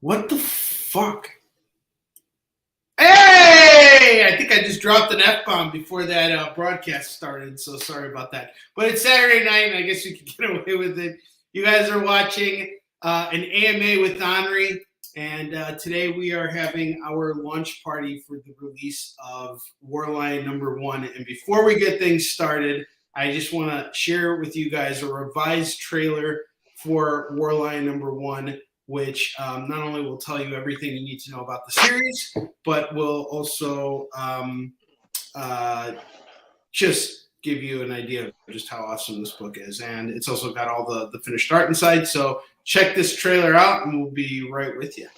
What the fuck? Hey! I think I just dropped an F-bomb before that broadcast started, so sorry about that. But it's Saturday night, and I guess we can get away with it. You guys are watching an AMA with Henri, and today we are having our launch party for the release of Warlion #1. And before we get things started, I just want to share with you guys a revised trailer for Warlion #1, which not only will tell you everything you need to know about the series, but will also just give you an idea of just how awesome this book is. And it's also got all the finished art inside. So check this trailer out, and we'll be right with you.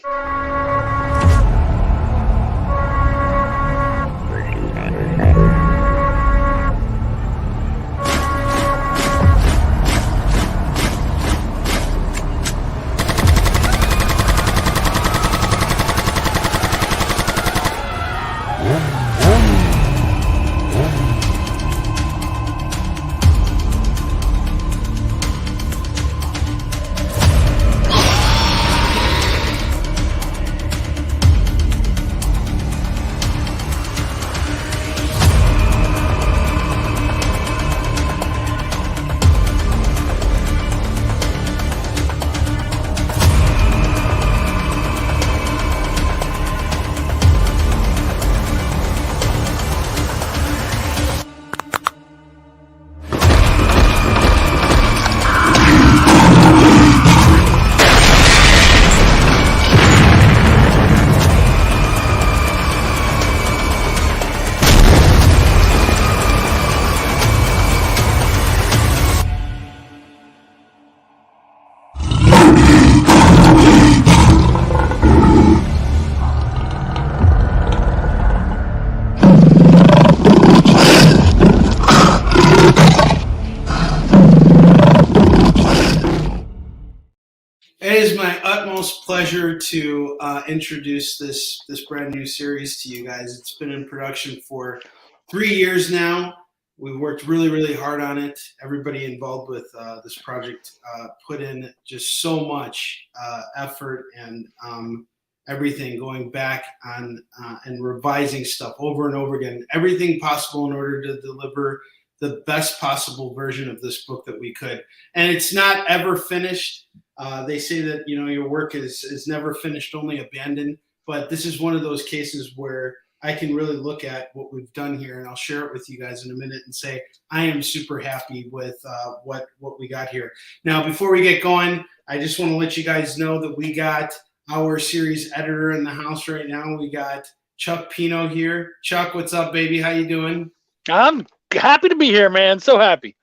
It is my utmost pleasure to introduce this brand new series to you guys. It's been in production for 3 years now. We've worked really, really hard on it. Everybody involved with this project put in just so much effort and everything, going back on and revising stuff over and over again, everything possible in order to deliver the best possible version of this book that we could. And it's not ever finished. They say that, you know, your work is never finished, only abandoned. But this is one of those cases where I can really look at what we've done here, and I'll share it with you guys in a minute and say I am super happy with what we got here. Now, before we get going, I just want to let you guys know that we got our series editor in the house right now. We got Chuck Pino here. Chuck, what's up, baby? How you doing? I'm happy to be here, man. So happy.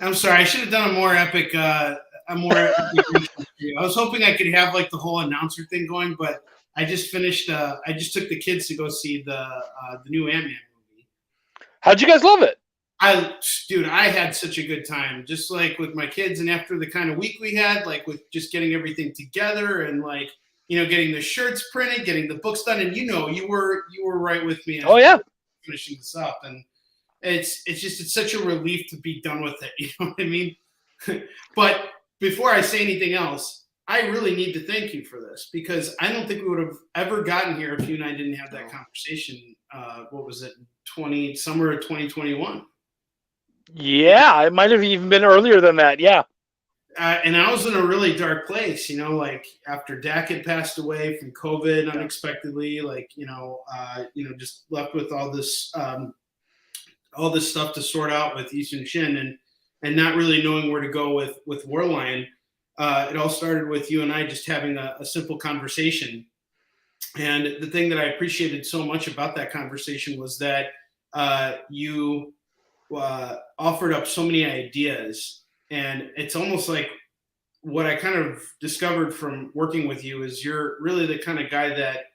I'm sorry, I should have done a more epic. I was hoping I could have like the whole announcer thing going, but I just finished. I just took the kids to go see the new Ant-Man movie. How'd you guys love it? I had such a good time, just like with my kids, and after the kind of week we had, like with just getting everything together and like, you know, getting the shirts printed, getting the books done, and you were right with me. Oh yeah, finishing this up, and it's such a relief to be done with it. You know what I mean? But before I say anything else, I really need to thank you for this, because I don't think we would have ever gotten here if you and I didn't have that conversation. What was it, summer of 2021? Yeah, it might have even been earlier than that. Yeah. And I was in a really dark place, you know, like after Dak had passed away from COVID unexpectedly, like, just left with all this stuff to sort out with Eastern Shin, and not really knowing where to go with Warlion. It all started with you and I just having a simple conversation. And the thing that I appreciated so much about that conversation was that you offered up so many ideas. And it's almost like what I kind of discovered from working with you is you're really the kind of guy that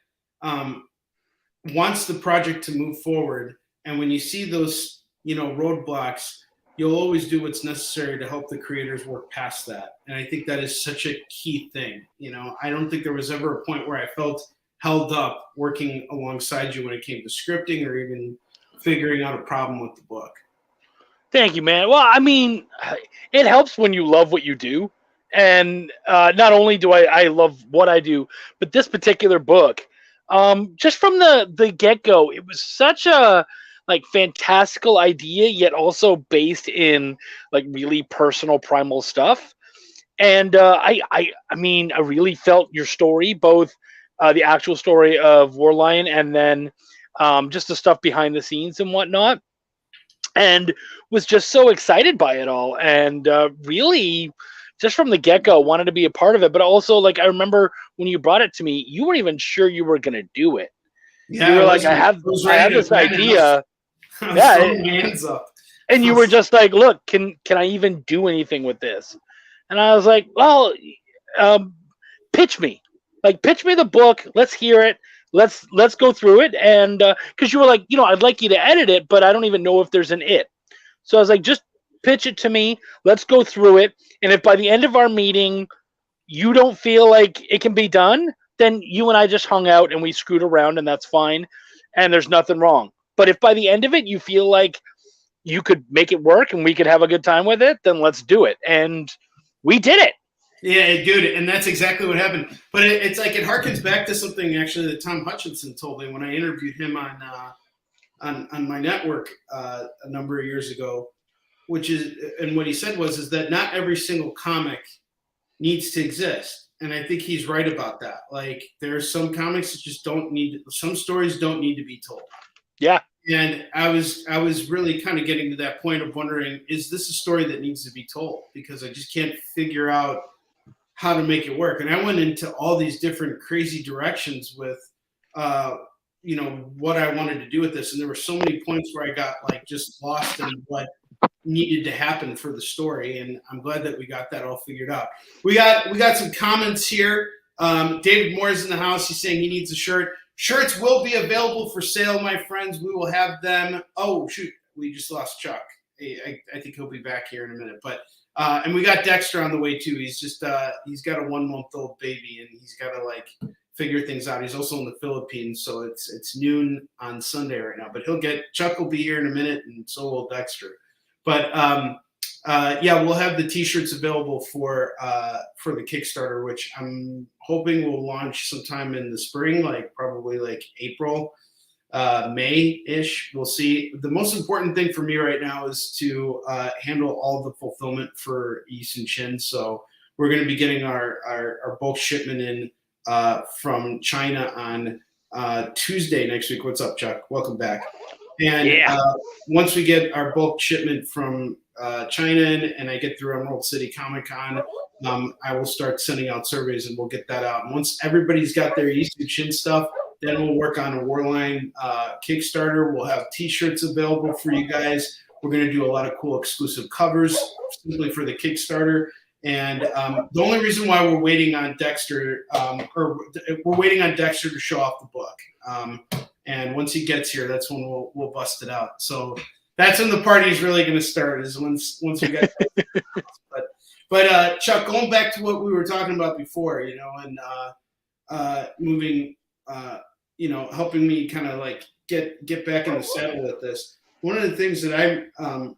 wants the project to move forward. And when you see those, roadblocks, you'll always do what's necessary to help the creators work past that. And I think that is such a key thing. I don't think there was ever a point where I felt held up working alongside you when it came to scripting or even figuring out a problem with the book. Thank you, man. Well, I mean, it helps when you love what you do. And not only do I love what I do, but this particular book, just from the get go, it was such a like fantastical idea, yet also based in like really personal primal stuff. And I mean, I really felt your story, both the actual story of Warlion and then just the stuff behind the scenes and whatnot, and was just so excited by it all, and really just from the get-go wanted to be a part of it. But also, like, I remember when you brought it to me, you weren't even sure you were going to do it. Yeah, you were like, I have this idea. Yeah, hands up. And you were just like, look, can I even do anything with this? And I was like, well, pitch me the book. Let's hear it. Let's go through it. And because you were like, I'd like you to edit it, but I don't even know if there's an it. So I was like, just pitch it to me. Let's go through it. And if by the end of our meeting you don't feel like it can be done, then you and I just hung out and we screwed around, and that's fine. And there's nothing wrong. But if by the end of it you feel like you could make it work and we could have a good time with it, then let's do it. And we did it. Yeah, dude, and that's exactly what happened. But it's like it harkens back to something actually that Tom Hutchinson told me when I interviewed him on my network a number of years ago, which is, and what he said is that not every single comic needs to exist. And I think he's right about that. Like, there are some comics that just some stories don't need to be told. Yeah. And I was really kind of getting to that point of wondering, is this a story that needs to be told? Because I just can't figure out how to make it work. And I went into all these different crazy directions with, what I wanted to do with this. And there were so many points where I got like just lost in what needed to happen for the story. And I'm glad that we got that all figured out. We got some comments here. David Moore is in the house. He's saying he needs a shirt. Shirts will be available for sale, my friends. We will have them. Oh, shoot. We just lost Chuck. I think he'll be back here in a minute. But and we got Dexter on the way, too. He's just he's got a 1-month-old baby, and he's got to, like, figure things out. He's also in the Philippines, so it's noon on Sunday right now. But Chuck will be here in a minute, and so will Dexter. But, yeah, we'll have the T-shirts available for the Kickstarter, which I'm hoping will launch sometime in the spring, like probably like April, May-ish. We'll see. The most important thing for me right now is to handle all the fulfillment for East Chin. So we're going to be getting our bulk shipment in from China on Tuesday next week. What's up, Chuck? Welcome back. And once we get our bulk shipment from China in, and I get through Emerald City Comic Con, I will start sending out surveys, and we'll get that out. And once everybody's got their East Chin stuff, then we'll work on a Warline Kickstarter. We'll have T-shirts available for you guys. We're going to do a lot of cool exclusive covers simply for the Kickstarter. And the only reason why we're waiting on Dexter, we're waiting on Dexter to show off the book. And once he gets here, that's when we'll bust it out. So that's when the party is really going to start, is once we get. But Chuck, going back to what we were talking about before, and moving, helping me kind of like get back in the saddle with this. One of the things that I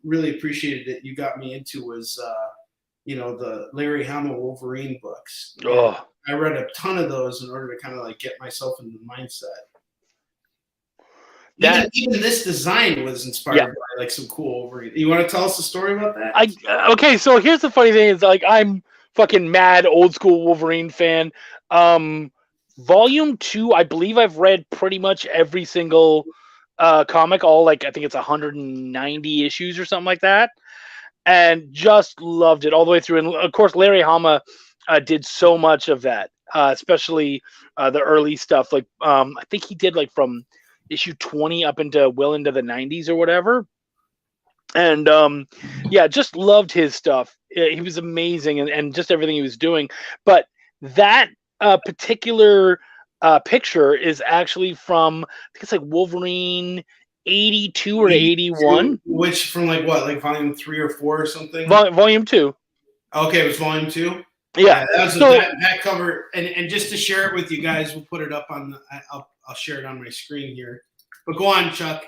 really appreciated that you got me into was, the Larry Hama Wolverine books. Oh. I read a ton of those in order to kind of like get myself into the mindset. Even this design was inspired by like some cool Wolverine. You want to tell us a story about that? Okay, so here's the funny thing is, like, I'm fucking mad old school Wolverine fan. Volume 2, I believe I've read pretty much every single comic, all like I think it's 190 issues or something like that, and just loved it all the way through. And of course, Larry Hama did so much of that, especially the early stuff. Like I think he did like from issue 20 up into the 90s or whatever. And just loved his stuff. He was amazing, and just everything he was doing. But that particular picture is actually from, I think it's like Wolverine 82 or 81. Which from like what, like volume 3 or 4 or something? Volume 2. Okay, it was volume 2. Yeah, that cover, and just to share it with you guys, we'll put it up on I'll share it on my screen here. But go on, Chuck.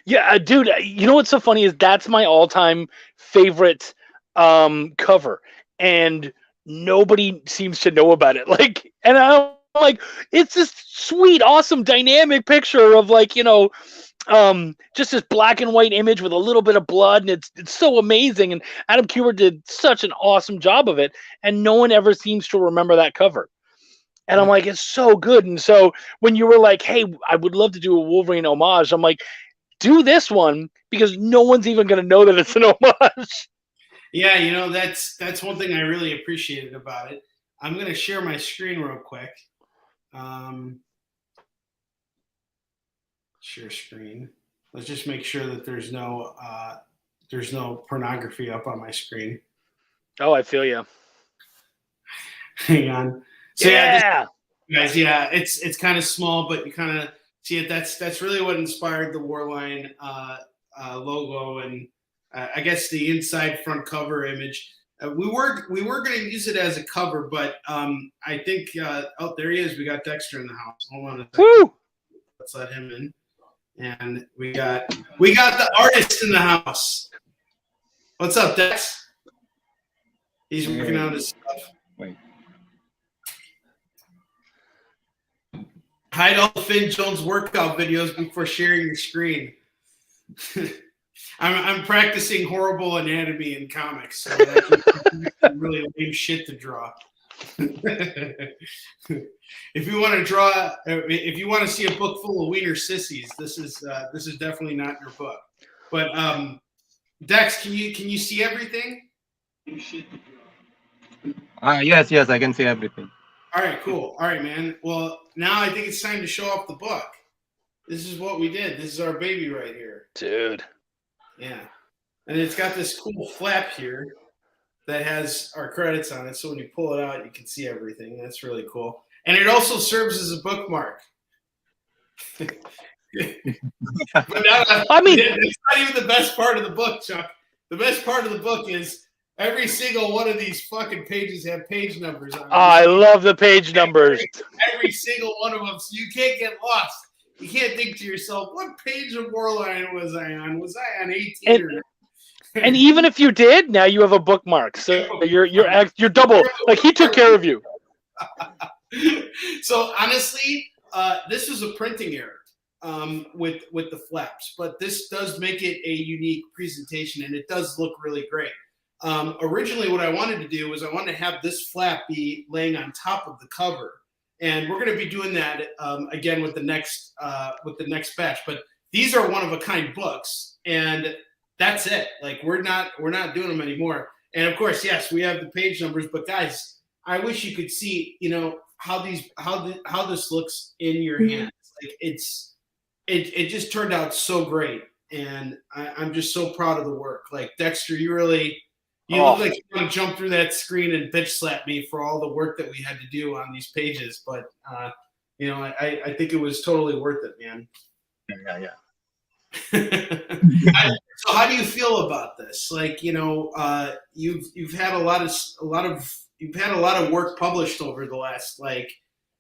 Yeah, dude, you know what's so funny is that's my all-time favorite cover. And nobody seems to know about it. Like, and I'm like, it's this sweet, awesome, dynamic picture of like, just this black and white image with a little bit of blood, and it's so amazing. And Adam Kubert did such an awesome job of it, and no one ever seems to remember that cover. And I'm like, it's so good. And so when you were like, hey, I would love to do a Wolverine homage, I'm like, do this one because no one's even going to know that it's an homage. Yeah, that's one thing I really appreciated about it. I'm going to share my screen real quick. Share screen. Let's just make sure that there's no pornography up on my screen. Oh, I feel you. Hang on. So yeah, guys, it's kind of small, but you kind of see it. That's really what inspired the Warline logo, and I guess the inside front cover image. We were going to use it as a cover, but I think there he is. We got Dexter in the house. Hold on a second. Woo! Let's let him in. And we got the artist in the house. What's up, Dex? He's working on his stuff. Wait. Hide all the Finn Jones workout videos before sharing your screen. I'm practicing horrible anatomy in comics, so really lame shit to draw. If you want to see a book full of wiener sissies, this is definitely not your book. But Dex, can you see everything? Yes, I can see everything. All right, cool. All right, man. Well, now I think it's time to show off the book. This is what we did. This is our baby right here. Dude. Yeah. And it's got this cool flap here that has our credits on it. So when you pull it out, you can see everything. That's really cool. And it also serves as a bookmark. But I mean, it's not even the best part of the book, Chuck. The best part of the book is every single one of these fucking pages have page numbers on them. I love the page numbers. Every single one of them. So you can't get lost. You can't think to yourself, what page of Warline was I on? Was I on 18 and even if you did, now you have a bookmark. So you're double. Like, he took care of you. So honestly, this was a printing error with the flaps, but this does make it a unique presentation, and it does look really great. Originally, what I wanted to do was I wanted to have this flap be laying on top of the cover, and we're going to be doing that again with the next batch. But these are one of a kind books, and that's it. Like, we're not doing them anymore. And of course, yes, we have the page numbers. But guys, I wish you could see, how this looks in your hands. Like, it just turned out so great, and I'm just so proud of the work. Like, Dexter, you look like you want to jump through that screen and bitch slap me for all the work that we had to do on these pages. But I think it was totally worth it, man. Yeah. So how do you feel about this? Like, you've had a lot of work published over the last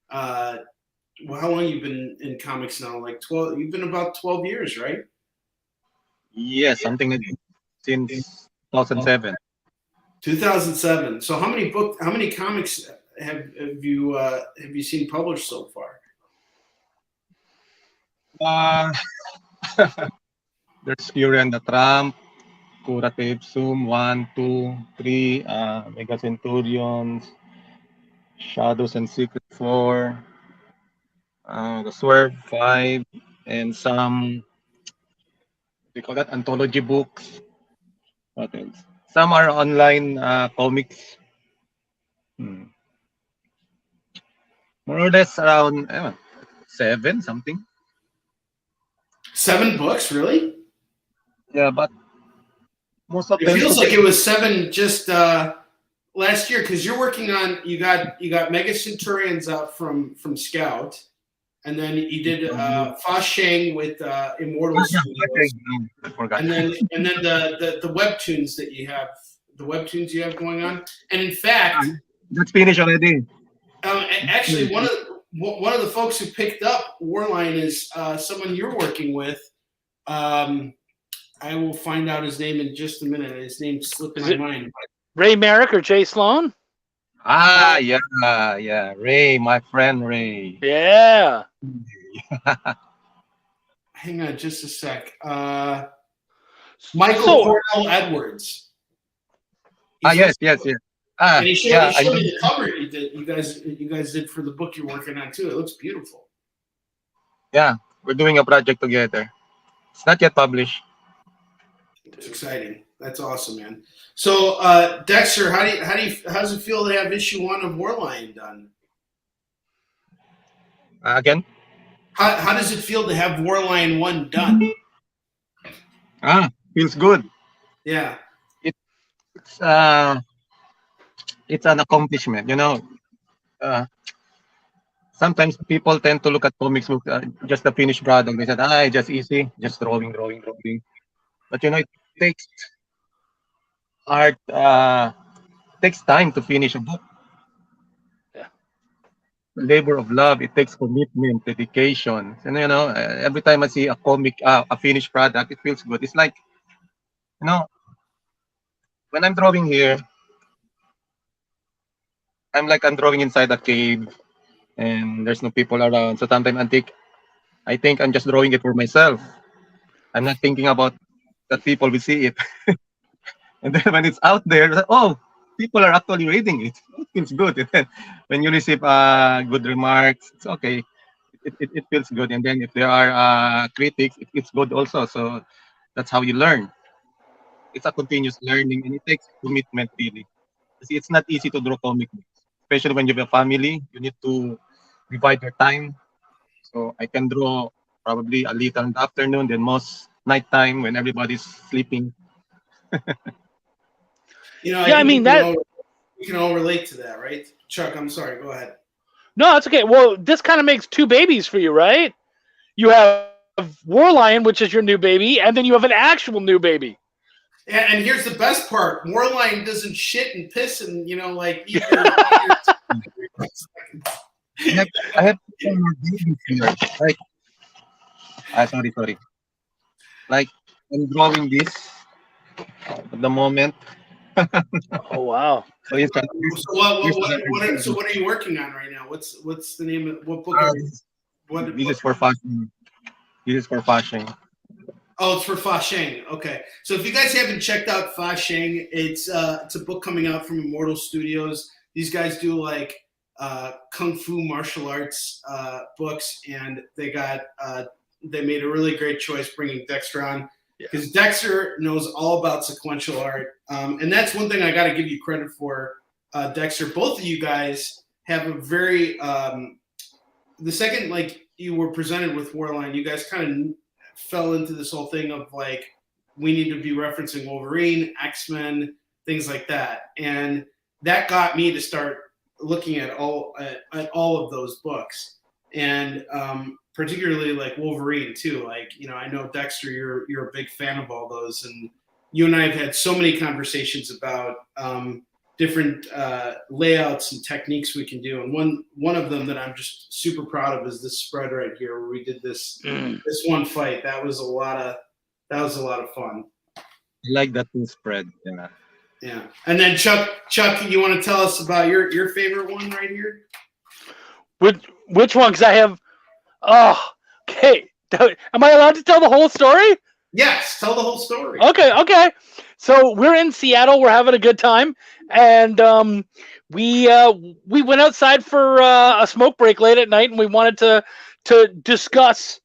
how long you've been in comics now? Like 12. You've been about 12 years, right? Yes, something like since 2007. 2007. So how many comics have you seen published so far? There's Fury and the Trump, Cura Ipsum, 1, 2, 3, Mega Centurions, Shadows and Secret 4, the Swerve 5, and some, they call that anthology books. What else? Some are online comics. More or less around 7 something. 7 books, really? Yeah, but most of it them feels like it was 7 just last year, because you're working on you got Mega Centurions out from Scout, and then you did Fa Shang with Immortal Studios, and then the webtoons that you have going on, and in fact, that's finished already. Actually, one of the folks who picked up Warline is someone you're working with. I will find out his name in just a minute. His name's slipping my mind. Ray Merrick or Jay Sloan? Yeah. Ray, my friend Ray. Yeah. Hang on just a sec. Michael So Cornell Edwards. He's Yes. and he Yeah. showed me the cover you guys did for the book you're working on too. It looks beautiful. Yeah, we're doing a project together. It's not yet published. It's exciting. That's awesome, man. So, Dexter, how does it feel to have issue 1 of Warlion done? Again? How does it feel to have Warlion 1 done? Feels good. Yeah. It's an accomplishment, sometimes people tend to look at comics book just the finished product. They said, it's just easy, just drawing. But it takes art, takes time to finish a book. Yeah. Labor of love. It takes commitment, dedication. And every time I see a comic, a finished product, it feels good. It's like, when I'm drawing here, I'm drawing inside a cave, and there's no people around. So sometimes I think I'm just drawing it for myself. I'm not thinking about that people will see it. And then when it's out there, it's like, oh, people are actually reading it. It feels good. And then when you receive good remarks, it's okay. It feels good. And then if there are critics, it's good also. So that's how you learn. It's a continuous learning, and it takes commitment, really. See, it's not easy to draw comic books, especially when you have a family. You need to divide your time. So I can draw probably a little in the afternoon, then most nighttime when everybody's sleeping. I mean we can all relate to that, right? Chuck, I'm sorry. Go ahead. No, it's okay. Well, this kind of makes 2 babies for you, right? You have Warlion, which is your new baby, and then you have an actual new baby. And here's the best part: Warlion doesn't shit and piss and eat I have some more babies here. Sorry. Like I'm drawing this at the moment. Oh wow! So what are you working on right now? What's the name of what book? This is for fashion. Oh, it's for Fa Sheng. Okay, so if you guys haven't checked out Fa Sheng, it's a book coming out from Immortal Studios. These guys do like kung fu martial arts books, and they made a really great choice bringing Dexter on because Dexter knows all about sequential art, and that's one thing I got to give you credit for, Dexter. Both of you guys have a very the second you were presented with Warlion, you guys kind of fell into this whole thing of like we need to be referencing Wolverine, X-Men, things like that, and that got me to start looking at all of those books, and particularly like Wolverine too. Like I know Dexter, you're a big fan of all those, and you and I have had so many conversations about different layouts and techniques we can do, and one of them that I'm just super proud of is this spread right here where we did this one fight. That was a lot of fun. I like that new spread. Yeah. And then Chuck, you want to tell us about your favorite one right here? Which one? Because I have. Oh, okay. Am I allowed to tell the whole story? Yes, tell the whole story. Okay. So we're in Seattle. We're having a good time, and we went outside for a smoke break late at night, and we wanted to discuss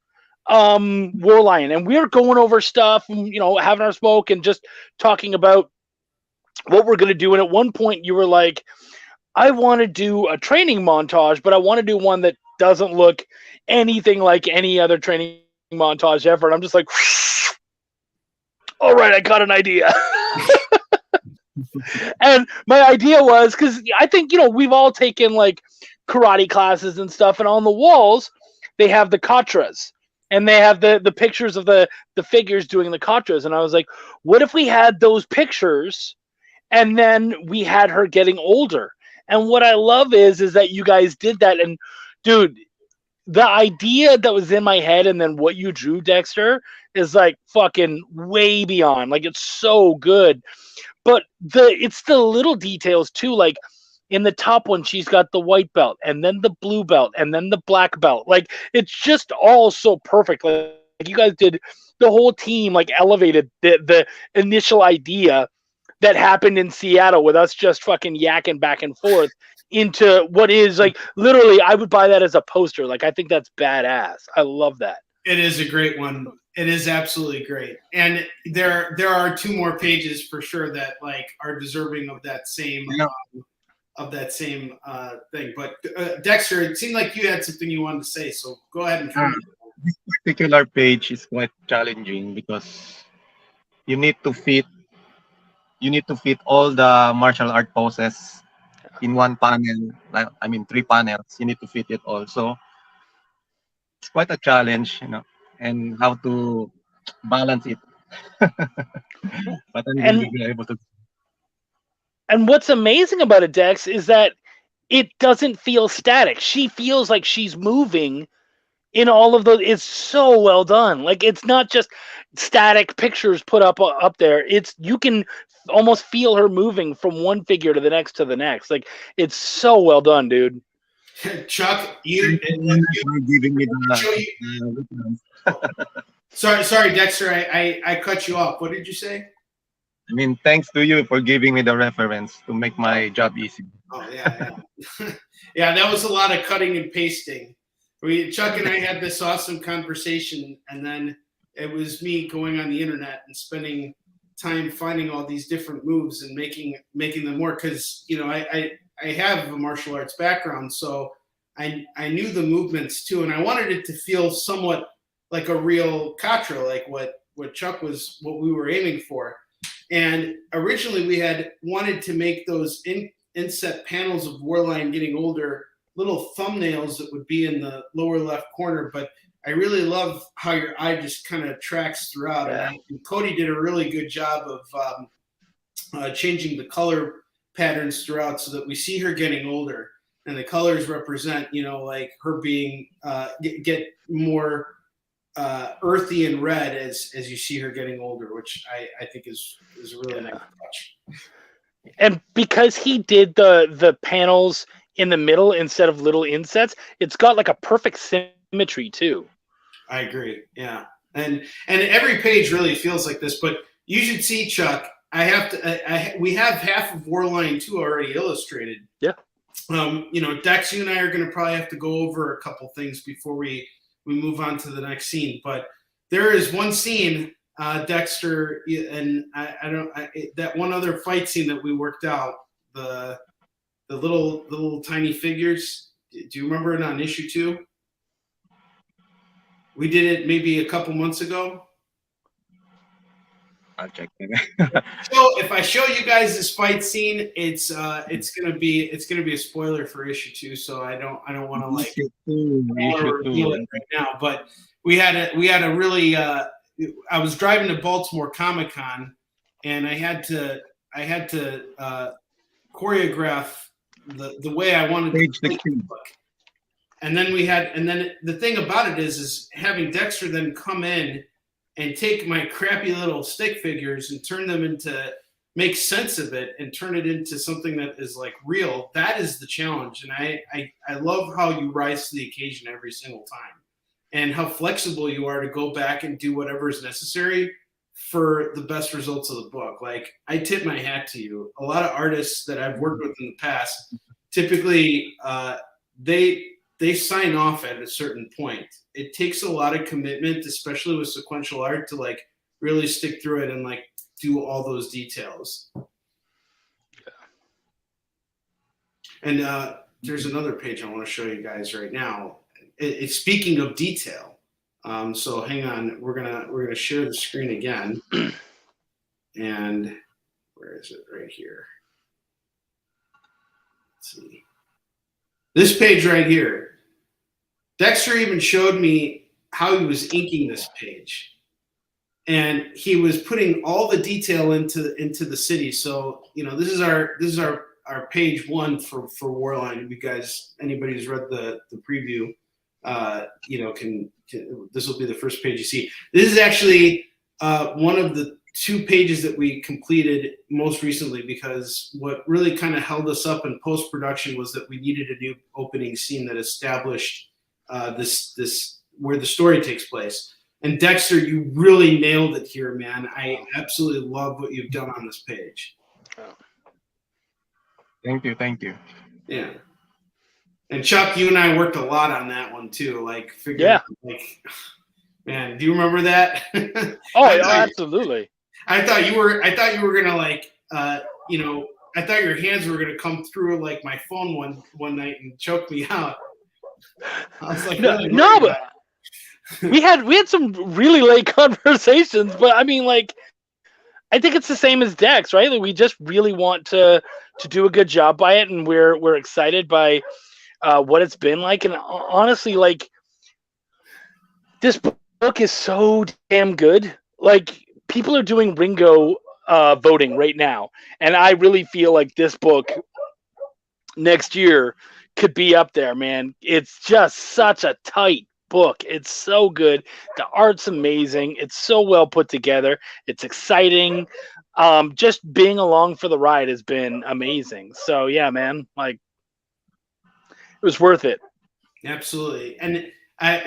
Warlion, and we were going over stuff, and having our smoke and just talking about what we're going to do. And at one point, you were like, "I want to do a training montage, but I want to do one that doesn't look anything like any other training montage ever." And I'm just like, all right, I got an idea. And my idea was, because I think, we've all taken like karate classes and stuff, and on the walls, they have the katras, and they have the pictures of the figures doing the katras. And I was like, what if we had those pictures, and then we had her getting older? And what I love is that you guys did that. And dude, the idea that was in my head and then what you drew, Dexter, is like fucking way beyond. Like, it's so good. But it's the little details too. Like in the top one, she's got the white belt, and then the blue belt, and then the black belt. Like, it's just all so perfect. Like you guys did, the whole team like elevated the initial idea that happened in Seattle with us just fucking yakking back and forth into what is like literally, I would buy that as a poster. Like, I think that's badass. I love that. It is a great one. It is absolutely great. And there are 2 more pages for sure that like are deserving of that same thing. But Dexter, it seemed like you had something you wanted to say, so go ahead and comment. This particular page is quite challenging because you need to fit all the martial art poses in one panel. Like, I mean, 3 panels. You need to fit it all. So it's quite a challenge, and how to balance it. But I'm really able to. And what's amazing about it, Dex, is that it doesn't feel static. She feels like she's moving in all of those. It's so well done. Like, it's not just static pictures put up there. It's, you can almost feel her moving from one figure to the next to the next. Like, it's so well done, dude. Chuck, You're giving me the sorry, Dexter, I cut you off. What did you say? I mean, thanks to you for giving me the reference to make my job easy. Oh yeah. Yeah, that was a lot of cutting and pasting. Chuck and I had this awesome conversation, and then it was me going on the internet and spending time finding all these different moves and making them work, because I have a martial arts background, so I knew the movements too, and I wanted it to feel somewhat like a real Katra, like what Chuck was, what we were aiming for. And originally we had wanted to make those inset panels of Warline getting older, little thumbnails that would be in the lower left corner, but I really love how your eye just kind of tracks throughout. Yeah. And Cody did a really good job of changing the color patterns throughout so that we see her getting older, and the colors represent, like her being get more earthy and red as you see her getting older, which I think is a really nice touch. And because he did the panels in the middle instead of little insets, it's got like a perfect symmetry too. I agree. Yeah. And every page really feels like this, but you should see, Chuck, we have half of Warline 2 already illustrated. Yeah. Dex, you and I are going to probably have to go over a couple things before we move on to the next scene, but there is one scene, Dexter, and that one other fight scene that we worked out, the little tiny figures. Do you remember it on issue 2? We did it maybe a couple months ago. I'll check. So if I show you guys this fight scene, it's gonna be a spoiler for issue 2. So I don't want to reveal it right now. But we had a really. I was driving to Baltimore Comic-Con, and I had to choreograph the way I wanted to look. And then the thing about it is having Dexter then come in and take my crappy little stick figures and turn them into, make sense of it and turn it into something that is like real. That is the challenge. And I love how you rise to the occasion every single time, and how flexible you are to go back and do whatever is necessary for the best results of the book. Like, I tip my hat to you. A lot of artists that I've worked with in the past, typically they sign off at a certain point. It takes a lot of commitment, especially with sequential art, to like really stick through it and like do all those details. And there's another page I want to show you guys right now. It's speaking of detail. So hang on, we're gonna share the screen again. And where is it? Right here. Let's see. This page right here. Dexter even showed me how he was inking this page, and he was putting all the detail into the city. So this is our page 1 for Warline. If you guys, anybody who's read the preview, can this will be the first page you see. This is actually one of the 2 pages that we completed most recently, because what really kind of held us up in post-production was that we needed a new opening scene that established this where the story takes place. And Dexter, you really nailed it here, man. I absolutely love what you've done on this page. Thank you. Yeah. And Chuck, you and I worked a lot on that one too. Like figuring Yeah. out, like, man, do you remember that? Oh, absolutely. I thought you were gonna like you know, I thought your hands were gonna come through like my phone one night and choke me out. I was like, no, but we had some really late conversations, but I mean, like, I think it's the same as Dex, right? Like, we just really want to do a good job by it, and we're excited by what it's been like. And honestly, like, this book is so damn good. Like, people are doing Ringo voting right now, and I really feel like this book next year could be up there, man. It's just such a tight book. It's so good. The art's amazing. It's so well put together. It's exciting. Just being along for the ride has been amazing. So yeah, man, like, it was worth it. Absolutely. And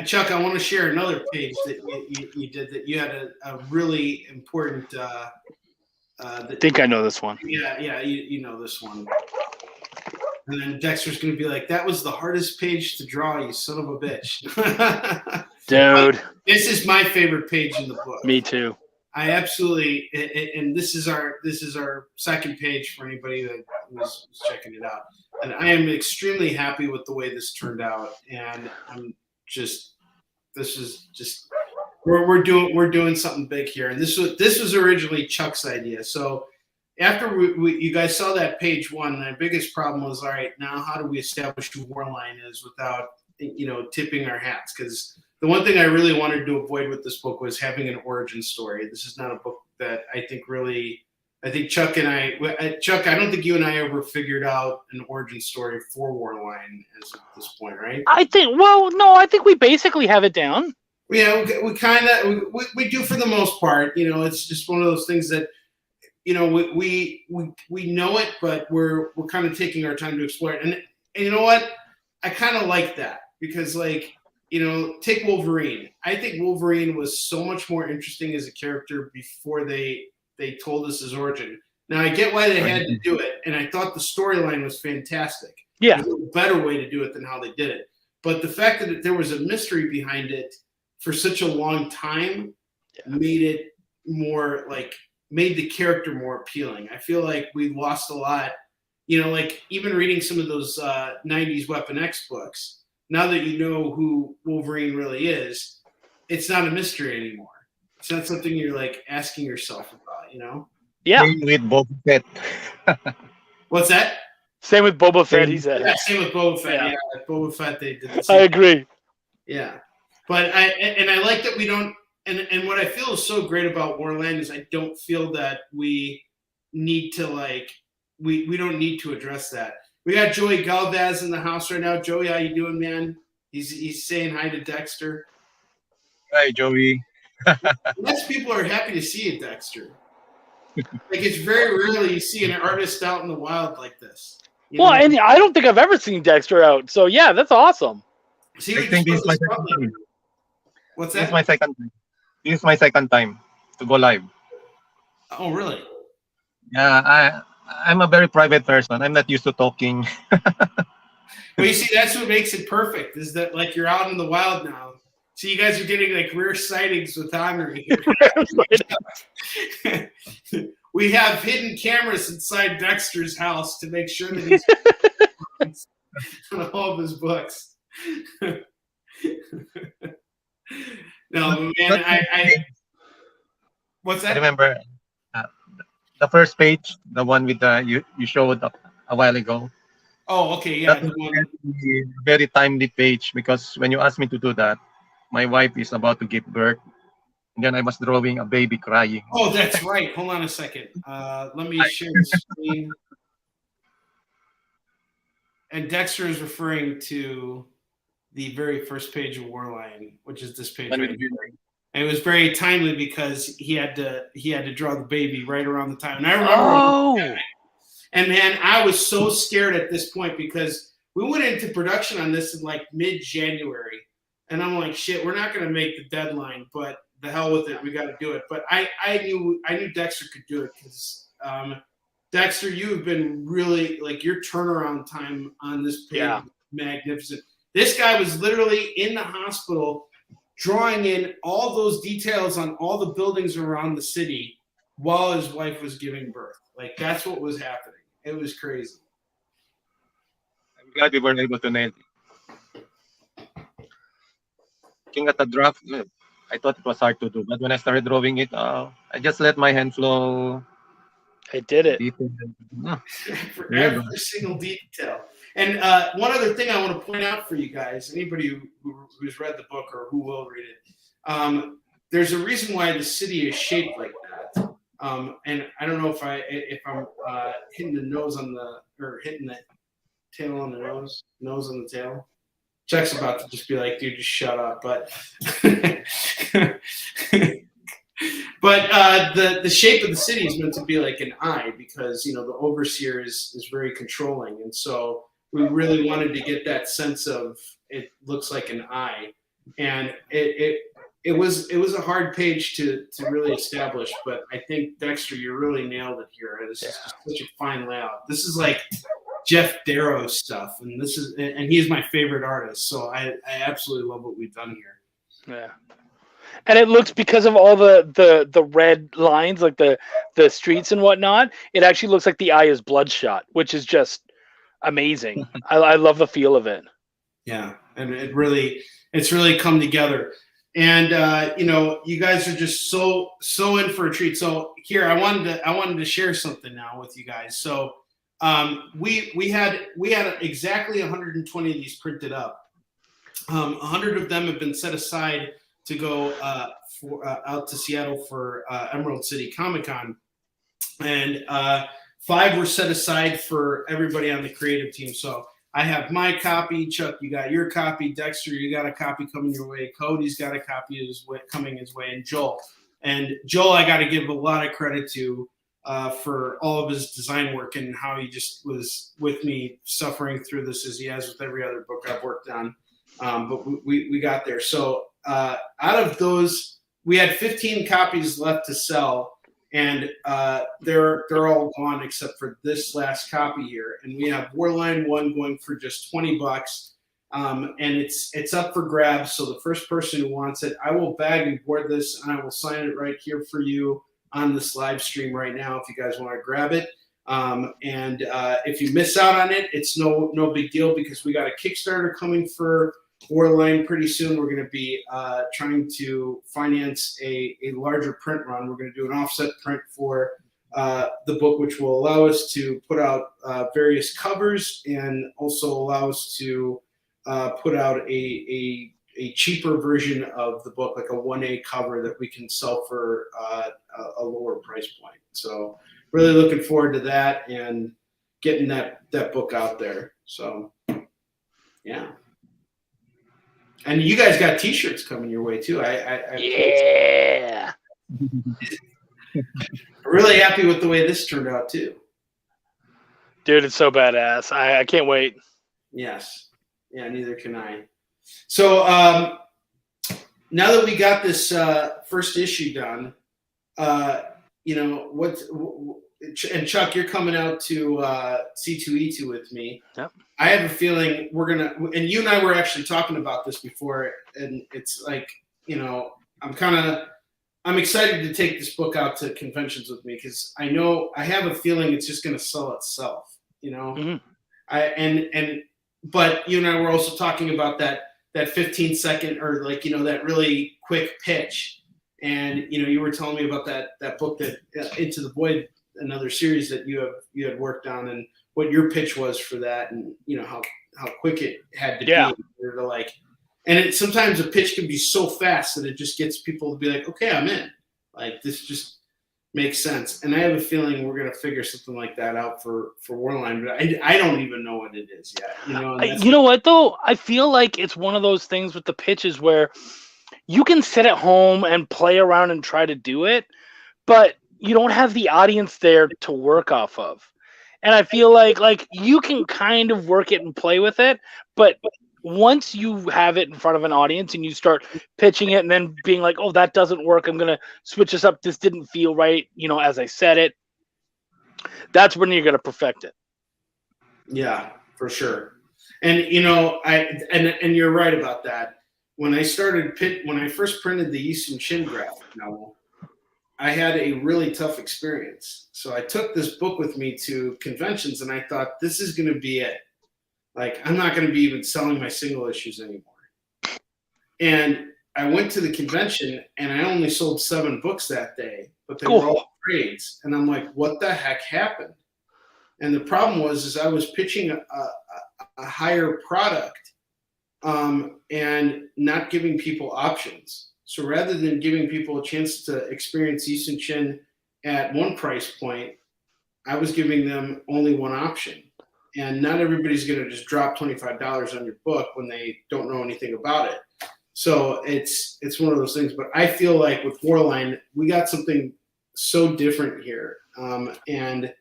Chuck, I want to share another page that you did that you had a really important. I think I know this one. Yeah, you know this one. And then Dexter's going to be like, "That was the hardest page to draw, you son of a bitch." Dude, this is my favorite page in the book. Me too. I absolutely, and this is our second page for anybody that was checking it out. And I am extremely happy with the way this turned out. And we're doing something big here. And this was originally Chuck's idea. So after you guys saw that page one, my biggest problem was, all right, now how do we establish who Warline is without, tipping our hats? Because the one thing I really wanted to avoid with this book was having an origin story. This is not a book that I think Chuck, I don't think you and I ever figured out an origin story for Warline at this point, right? I think we basically have it down. Yeah, we kind of we do for the most part. It's just one of those things that we know it, but we're kind of taking our time to explore it. And you know what? I kind of like that because, like, take Wolverine. I think Wolverine was so much more interesting as a character before they told us his origin. Now, I get why they had to do it, and I thought the storyline was fantastic. Yeah. There's a better way to do it than how they did it. But the fact that there was a mystery behind it for such a long time made it more, like, made the character more appealing. I feel like we lost a lot. Like, even reading some of those 90s Weapon X books, now that you know who Wolverine really is, it's not a mystery anymore. It's not something you're, like, asking yourself about, Yeah. Same with Boba Fett. What's that? Same with Boba Fett, he said. Yeah, same with Boba Fett. Yeah. Like Boba Fett, they did the I same. agree. Yeah. But I like that we don't, and what I feel is so great about Warland is I don't feel that we need to, like, we don't need to address that. We got Joey Galvez in the house right now. Joey, how you doing, man? He's saying hi to Dexter. Hi, Joey. Less people are happy to see you, Dexter. Like, it's very rarely you see an artist out in the wild like this. Well, and I don't think I've ever seen Dexter out. So yeah, that's awesome. See, I think this is my second time. What's that? This is my second time to go live. Oh, really? Yeah, I'm a very private person. I'm not used to talking. Well, you see, that's what makes it perfect, is that, like, you're out in the wild now. So you guys are getting, like, rare sightings with Honor here. We have hidden cameras inside Dexter's house to make sure that he's on all of his books. No, man, I what's that? I remember the first page, the one with you showed a while ago. Oh, okay, yeah. That was a very timely page because when you asked me to do that, my wife is about to give birth, and then I was drawing a baby crying. Oh, that's right. Hold on a second. Let me share the screen. And Dexter is referring to the very first page of Warline, which is this page right here. And it was very timely because he had to draw the baby right around the time. And I remember, Oh, and man, I was so scared at this point because we went into production on this in like mid-January, and I'm like, shit, we're not going to make the deadline, but the hell with it, we got to do it. But I knew Dexter could do it because Dexter, you have been really like your turnaround time on this page Yeah. was magnificent. This guy was literally in the hospital drawing in all those details on all the buildings around the city while his wife was giving birth. Like that's what was happening. It was crazy. I'm glad we were able to nail it. Looking at the draft, I thought it was hard to do, but when I started drawing it, I just let my hand flow. it did it. Detail. For Yeah, every single detail. And one other thing I want to point out for you guys, anybody who's read the book or who will read it, there's a reason why the city is shaped like that. And I don't know if I'm hitting the nose on the or hitting the tail on the nose on the tail. Chuck's about to just be like, dude, just shut up. But the shape of the city is meant to be like an eye because the overseer is very controlling, and so we really wanted to get that sense of it looks like an eye, and it was a hard page to really establish, but I think Dexter, you really nailed it here. This is just such a fine layout. This is like Jeff Darrow stuff, and he's my favorite artist, so I absolutely love what we've done here. Yeah. And it looks, because of all the red lines, like the streets and whatnot, it actually looks like the eye is bloodshot, which is just amazing. I love the feel of it. Yeah, and it's really come together. And you guys are just so in for a treat. So here, I wanted to share something now with you guys. So we had exactly 120 of these printed up. 100 of them have been set aside to go out to Seattle for Emerald City Comic-Con, and 5 were set aside for everybody on the creative team. So I have my copy. Chuck, you got your copy. Dexter, you got a copy coming your way. Cody's got a copy coming his way, and Joel. And Joel, I got to give a lot of credit to for all of his design work and how he just was with me suffering through this as he has with every other book I've worked on. But we got there. So out of those, we had 15 copies left to sell, and they're all gone except for this last copy here. And we have Warline 1 going for just $20, and it's up for grabs. So the first person who wants it, I will bag and board this, and I will sign it right here for you on this live stream right now if you guys want to grab it. And if you miss out on it, it's no big deal, because we got a Kickstarter coming for Warline pretty soon. We're going to be trying to finance a larger print run. We're going to do an offset print for the book, which will allow us to put out various covers and also allow us to put out a cheaper version of the book, like a 1A cover that we can sell for a lower price point. So really looking forward to that and getting that book out there. So yeah. And you guys got T-shirts coming your way too. Yeah. I'm really happy with the way this turned out too. Dude, it's so badass. I can't wait. Yes. Yeah, neither can I. So now that we got this first issue done, and Chuck, you're coming out to C2E2 with me. Yep. I have a feeling we're gonna, and you and I were actually talking about this before, and it's like, I'm excited to take this book out to conventions with me, because I have a feeling it's just gonna sell itself, Mm-hmm. But you and I were also talking about that 15-second or that really quick pitch, and you were telling me about that book that Into the Void, another series that you had worked on, and what your pitch was for that, and how quick it had to be and sometimes a pitch can be so fast that it just gets people to be like, okay, I'm in, like this just makes sense. And I have a feeling we're gonna figure something like that out for Warline, but I don't even know what it is yet. You know what though? I feel like it's one of those things with the pitches where you can sit at home and play around and try to do it, but you don't have the audience there to work off of. And I feel like you can kind of work it and play with it, but once you have it in front of an audience and you start pitching it and then being like, oh, that doesn't work, I'm going to switch this up, this didn't feel right, as I said it, that's when you're going to perfect it. Yeah, for sure. And and you're right about that. When I first printed the Yi Sun-shin graphic novel, I had a really tough experience. So I took this book with me to conventions, and I thought, this is going to be it. Like, I'm not going to be even selling my single issues anymore. And I went to the convention, and I only sold 7 books that day, but they were all trades. And I'm like, what the heck happened? And the problem was I was pitching a higher product and not giving people options. So rather than giving people a chance to experience Yi Sun-shin at one price point, I was giving them only one option. And not everybody's going to just drop $25 on your book when they don't know anything about it. So it's one of those things. But I feel like with Warline, we got something so different here. And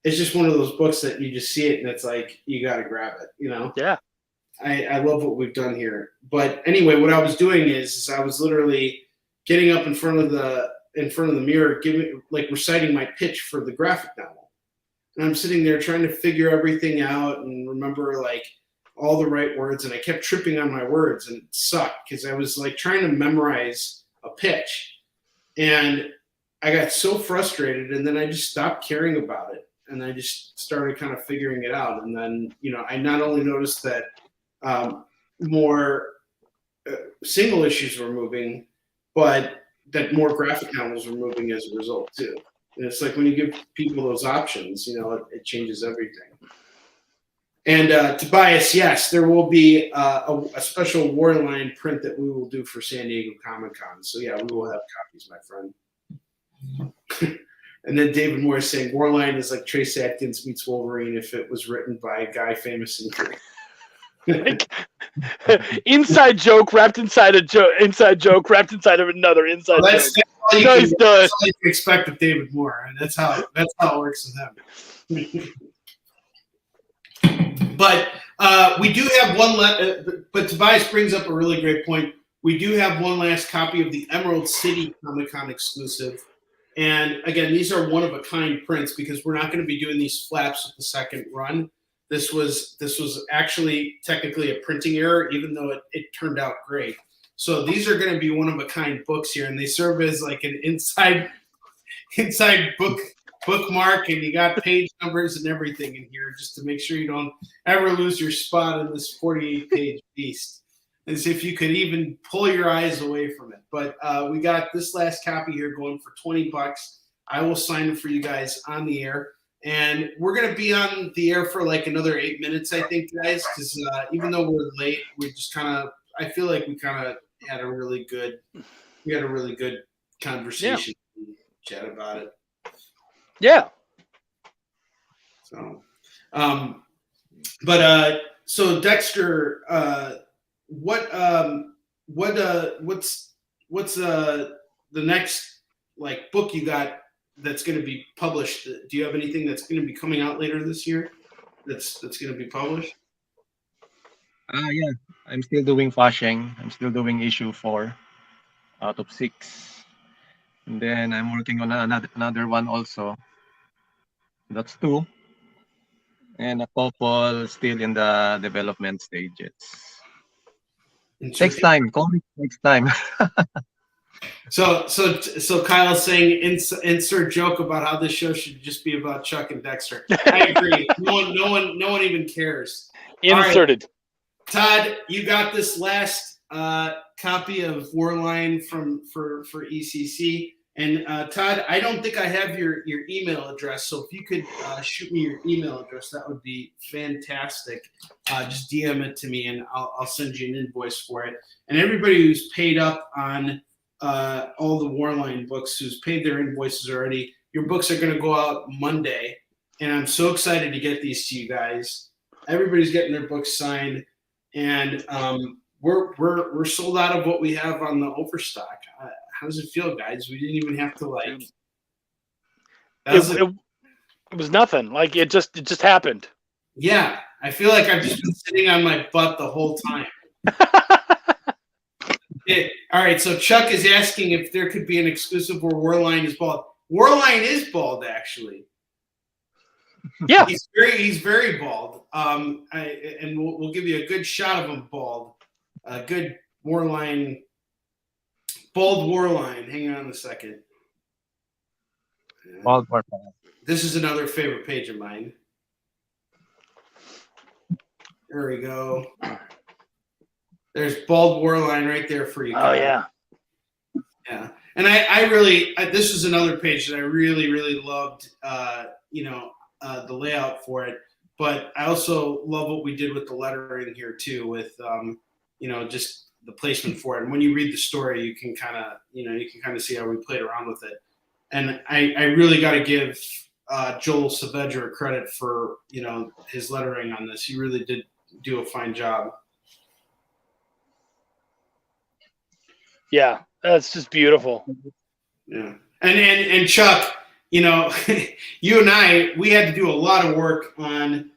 it's just one of those books that you just see it and it's like, you got to grab it, Yeah. I love what we've done here. But anyway, what I was doing is I was literally getting up in front of the mirror, reciting my pitch for the graphic novel. And I'm sitting there trying to figure everything out and remember like all the right words. And I kept tripping on my words and it sucked because I was like trying to memorize a pitch. And I got so frustrated and then I just stopped caring about it. And I just started kind of figuring it out. And then, I not only noticed that more single issues were moving, but that more graphic novels were moving as a result too. And it's like when you give people those options, it changes everything. And Tobias, yes, there will be a special Warline print that we will do for San Diego Comic-Con. So yeah, we will have copies, my friend. And then David Moore is saying Warline is like Trace Atkins meets Wolverine if it was written by a guy famous in inside joke wrapped inside a joke, inside joke wrapped inside of another inside joke. That's all you can expect with David Moore, and that's how it works with him. But we do have one. But Tobias brings up a really great point. We do have one last copy of the Emerald City Comic-Con exclusive. And again, these are one-of-a-kind prints because we're not going to be doing these flaps with the second run. This was actually technically a printing error, even though it turned out great. So these are going to be one-of-a-kind books here, and they serve as like an inside bookmark, and you got page numbers and everything in here just to make sure you don't ever lose your spot in this 48-page beast. As if you could even pull your eyes away from it. But we got this last copy here going for $20. I will sign it for you guys on the air. And we're going to be on the air for like another 8 minutes, I think, guys, because even though we're late, we just I feel like we kind of had a really good conversation and chat about it. Yeah. So, so Dexter, what's the next like book you got that's going to be published? Do you have anything that's going to be coming out later this year that's going to be published? Yeah, I'm still doing Fasheng. I'm still doing issue 4 out of 6. And then I'm working on another one also. That's 2. And a couple still in the development stages. Takes time. Comics takes time. So Kyle's saying insert joke about how this show should just be about Chuck and Dexter. I agree. No one even cares. Inserted. Right. Todd, you got this last copy of Warline for ECC. And Todd, I don't think I have your email address, so if you could shoot me your email address, that would be fantastic. Just DM it to me, and I'll send you an invoice for it. And everybody who's paid up on all the Warline books, who's paid their invoices already, your books are going to go out Monday, and I'm so excited to get these to you guys. Everybody's getting their books signed, and we're sold out of what we have on the overstock. How does it feel, guys? We didn't even have to like. That was It was nothing. Like it just happened. yeah, I feel like I've just been sitting on my butt the whole time. All right, so Chuck is asking if there could be an exclusive where Warline is bald. Warline is bald, actually. Yeah, he's very bald. And we'll give you a good shot of him bald. A good Warline, bald Warline. Hang on a second. Bald Warline. This is another favorite page of mine. There we go. There's bald Warline right there for you. Oh yeah. Yeah. And I really, this is another page that I really, really loved, the layout for it. But I also love what we did with the lettering here too, with, just the placement for it. And when you read the story, you can kind of see how we played around with it. And I really got to give Joel Saavedra credit for, his lettering on this. He really did do a fine job. Yeah, that's just beautiful. Yeah. And Chuck, you and I, we had to do a lot of work on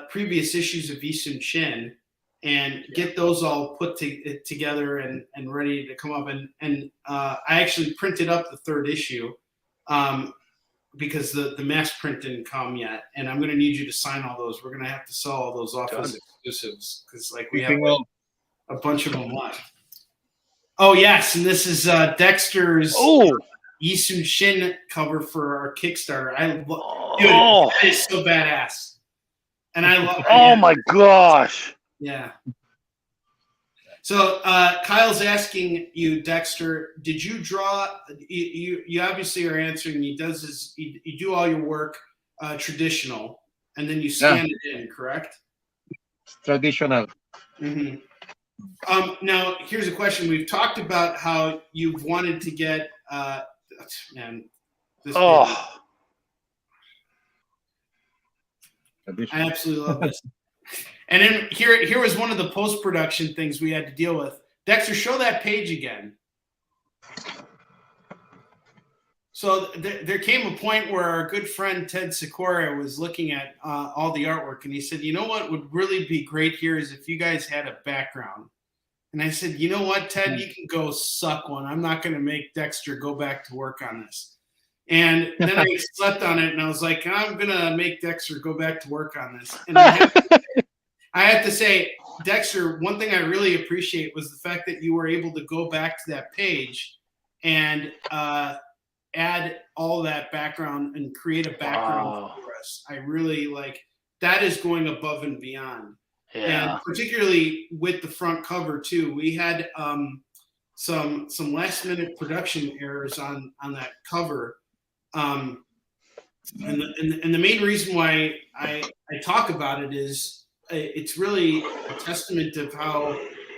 previous issues of Eastern Shin and get those all put together and ready to come up. And I actually printed up the third issue because the mass print didn't come yet. And I'm going to need you to sign all those. We're going to have to sell all those off as exclusives because we have a bunch of them left. Oh, yes. And this is Dexter's Yisun Shin cover for our Kickstarter. Dude, that is so badass. And I love it. Oh, my gosh. Yeah. So Kyle's asking you, Dexter, did you draw? You obviously are answering. He does this. You do all your work traditional, and then you scan it in, correct? Traditional. Mm-hmm. Now, here's a question. We've talked about how you've wanted to get, I absolutely love this. And then here was one of the post-production things we had to deal with. Dexter, show that page again. So there came a point where our good friend Ted Sikora was looking at all the artwork, and he said, you know what would really be great here is if you guys had a background. And I said, you know what, Ted, you can go suck one. I'm not going to make Dexter go back to work on this. And then I slept on it, and I was like, I'm going to make Dexter go back to work on this. And I have to say, Dexter, one thing I really appreciate was the fact that you were able to go back to that page and add all that background and create a background for us. I really that is going above and beyond. Yeah. And particularly with the front cover too, we had some last minute production errors on that cover. And the main reason why I talk about it is it's really a testament of how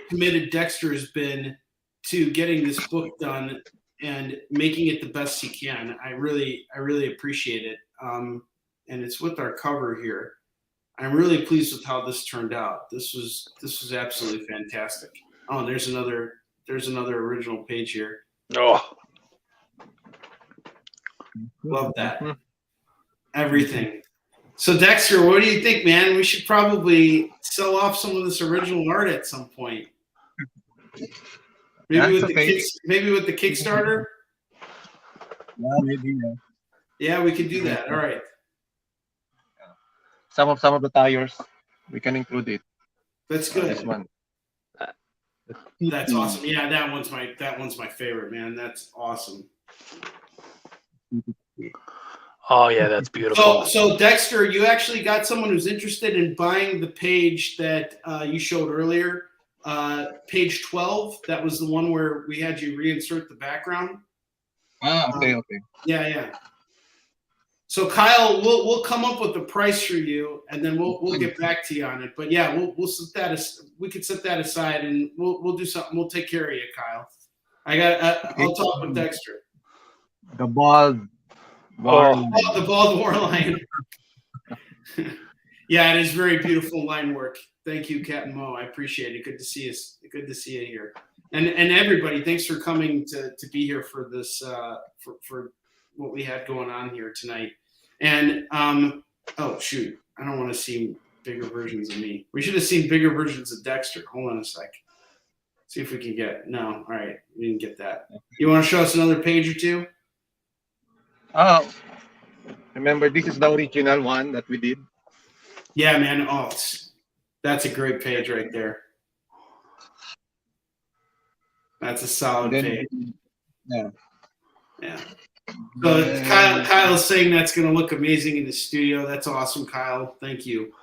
committed Dexter has been to getting this book done and making it the best he can. I really appreciate it. And it's with our cover here. I'm really pleased with how this turned out. This was absolutely fantastic. Oh, and there's another original page here. Oh, love that. Everything. So Dexter, what do you think, man? We should probably sell off some of this original art at some point. Maybe with the Kickstarter. Yeah, maybe. Yeah, we can do that. All right. Some of the tires, we can include it. That's good. This one. That's awesome. Yeah, that one's my favorite, man. That's awesome. Oh yeah, that's beautiful. So Dexter, you actually got someone who's interested in buying the page that you showed earlier, page 12. That was the one where we had you reinsert the background. Okay. Yeah. So Kyle, we'll come up with the price for you, and then we'll get back to you on it. But yeah, we'll set that. We could set that aside, and we'll do something. We'll take care of you, Kyle. I'll talk with Dexter. The bald. The bald Warline. Yeah, it is very beautiful line work. Thank you, Captain Mo. I appreciate it. Good to see you. Good to see you here. And everybody, thanks for coming to be here for this for what we had going on here tonight. And oh shoot, I don't want to see bigger versions of me. We should have seen bigger versions of Dexter. Hold on a sec. See if we can get. No, all right, we didn't get that. You want to show us another page or two? Oh, remember this is the original one that we did. Yeah, man. Oh, that's a great page right there. That's a solid page. Yeah. Yeah. So Kyle's saying that's going to look amazing in the studio. That's awesome, Kyle. Thank you.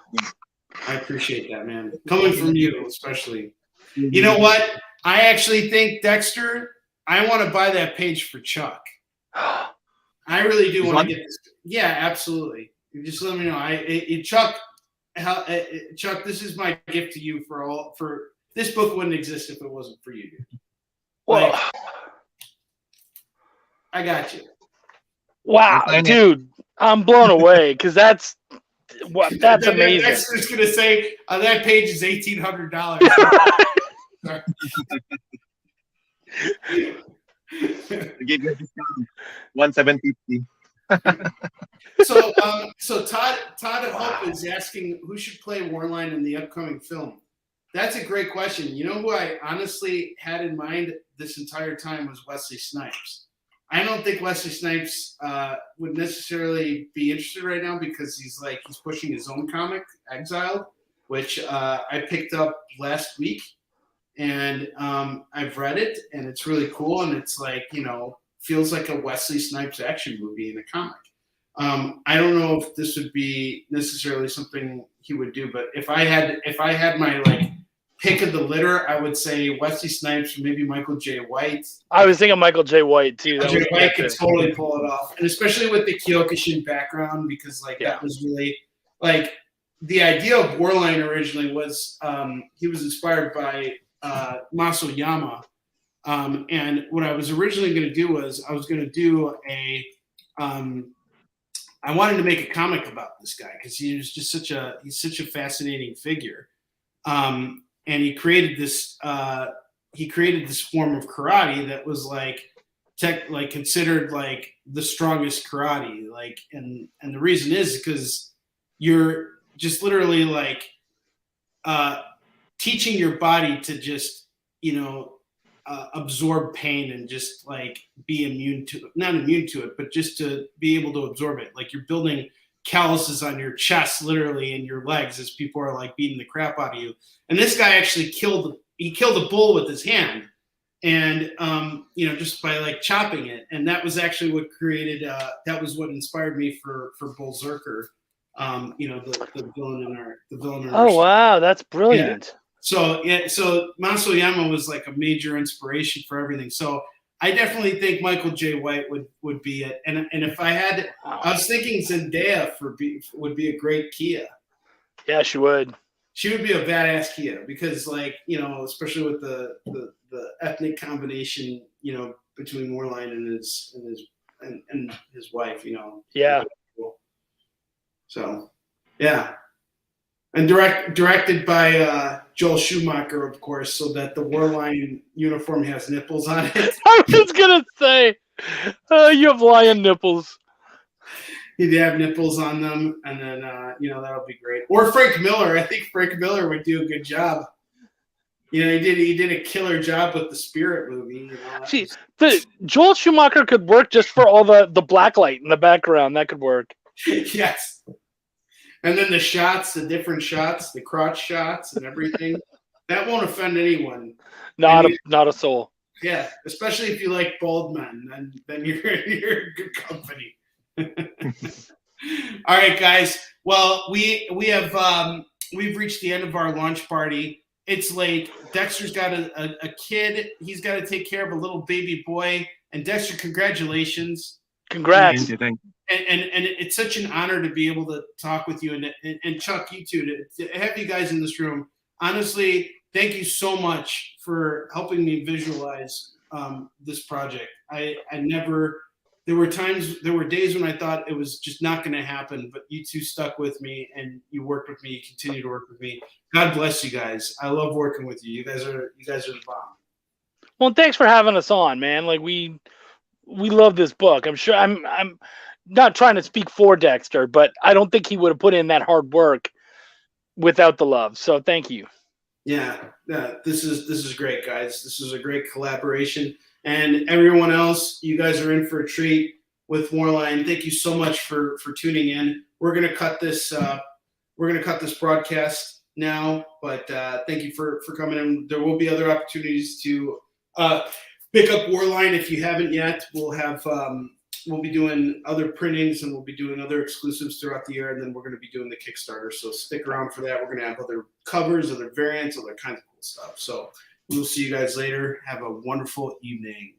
I appreciate that, man. Coming from you, especially. You know what? I actually think, Dexter, I want to buy that page for Chuck. I really do want to get this. Yeah, absolutely. You just let me know. Chuck, this is my gift to you for this book wouldn't exist if it wasn't for you, dude. Well, Like, I got you. Wow, dude, I'm blown away because that's amazing. Dexter's gonna say that page is $1,800. Give you a discount, 1,750. So Todd at Hope is asking who should play Warline in the upcoming film. That's a great question. You know who I honestly had in mind this entire time was Wesley Snipes. I don't think Wesley Snipes would necessarily be interested right now because he's pushing his own comic, Exiled, which I picked up last week, and I've read it, and it's really cool, and it's feels like a Wesley Snipes action movie in a comic. I don't know if this would be necessarily something he would do, but if I had my pick of the litter, I would say Wesley Snipes, maybe Michael J. White. I was thinking Michael J. White too. Michael J. White could totally pull it off, and especially with the Kyokushin background, because that was really the idea of Warline originally was he was inspired by Masayama, and what I was originally going to do was I was going to do I wanted to make a comic about this guy because he was just such a fascinating figure. And he created this form of karate that was considered the strongest karate. And the reason is because you're just literally teaching your body to just absorb pain and just be immune to it. Not immune to it, but just to be able to absorb it. You're building calluses on your chest, literally, and your legs as people are beating the crap out of you. And this guy actually killed a bull with his hand, and just by chopping it. And that was actually what created. That was what inspired me for Bullzerker. The villain in our. Oh wow, that's brilliant. Yeah. So Masayama was a major inspiration for everything. So I definitely think Michael J. White would be it. And if I had, I was thinking Zendaya would be a great Kia. Yeah, she would. She would be a badass Kia because especially with the ethnic combination, between Warline and his wife, Yeah. So, yeah. And directed by Joel Schumacher, of course, so that the Warline uniform has nipples on it. I was gonna say, you have lion nipples. He'd have nipples on them, and then that'll be great. Or Frank Miller. I think Frank Miller would do a good job. He did a killer job with the Spirit movie. See, Joel Schumacher could work just for all the black light in the background. That could work. Yes. And then the different shots, the crotch shots and everything, that won't offend anyone. Not a soul. Yeah, especially if you like bald men, then you're in good company. All right, guys. Well, we've reached the end of our launch party. It's late. Dexter's got a kid. He's got to take care of a little baby boy. And Dexter, congratulations. Congrats. Thank you. And it's such an honor to be able to talk with you and Chuck, you too, to have you guys in this room. Honestly, thank you so much for helping me visualize this project. I never there were days when I thought it was just not going to happen, but you two stuck with me and you worked with me, you continue to work with me. God bless you guys. I love working with you. You guys are the bomb. Well, thanks for having us on, man. Like we love this book. I'm sure I'm not trying to speak for Dexter, but I don't think he would have put in that hard work without the love. So thank you. Yeah, this is great, guys. This is a great collaboration. And everyone else, you guys are in for a treat with Warline. Thank you so much for tuning in. We're gonna cut this broadcast now, but thank you for coming in. There will be other opportunities to pick up Warline if you haven't yet. We'll be doing other printings and we'll be doing other exclusives throughout the year, and then we're going to be doing the Kickstarter. So stick around for that. We're going to have other covers, other variants, other kinds of cool stuff. So we'll see you guys later. Have a wonderful evening.